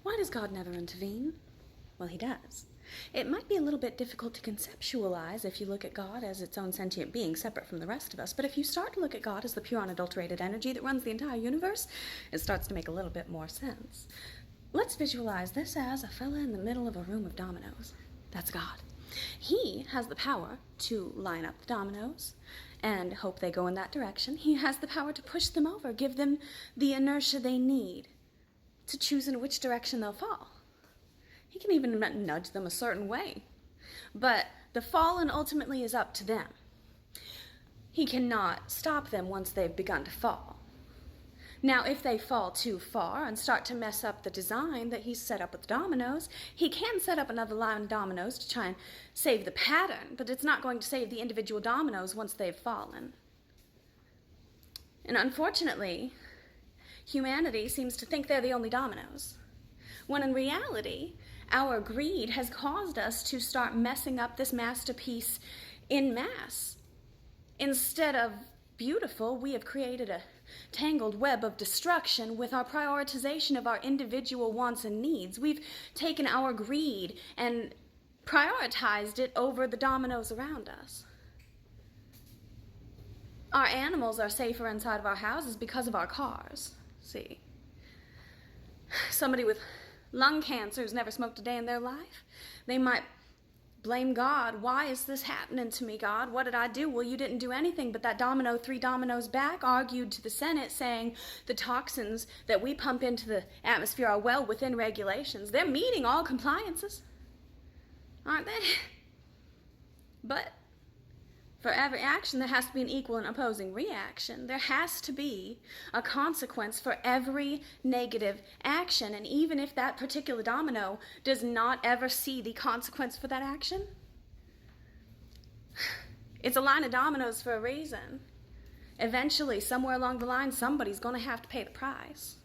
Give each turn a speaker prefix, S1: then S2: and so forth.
S1: Why does God never intervene? Well, he does. It might be a little bit difficult to conceptualize if you look at God as its own sentient being separate from the rest of us, but if you start to look at God as the pure unadulterated energy that runs the entire universe, it starts to make a little bit more sense. Let's visualize this as a fella in the middle of a room of dominoes. That's God. He has the power to line up the dominoes and hope they go in that direction. He has the power to push them over, give them the inertia they need to choose in which direction they'll fall. He can even nudge them a certain way. But the fallen ultimately is up to them. He cannot stop them once they've begun to fall. Now, if they fall too far and start to mess up the design that he's set up with the dominoes, he can set up another line of dominoes to try and save the pattern, but it's not going to save the individual dominoes once they've fallen. And unfortunately, humanity seems to think they're the only dominoes, when in reality, our greed has caused us to start messing up this masterpiece en masse. Instead of beautiful, we have created a tangled web of destruction with our prioritization of our individual wants and needs. We've taken our greed and prioritized it over the dominoes around us. Our animals are safer inside of our houses because of our cars. See, somebody with lung cancer who's never smoked a day in their life, they might blame God. Why is this happening to me, God? What did I do? Well, you didn't do anything, but that domino 3 dominoes back argued to the Senate saying the toxins that we pump into the atmosphere are well within regulations. They're meeting all compliances, aren't they? But for every action, there has to be an equal and opposing reaction. There has to be a consequence for every negative action. And even if that particular domino does not ever see the consequence for that action, it's a line of dominoes for a reason. Eventually, somewhere along the line, somebody's going to have to pay the price.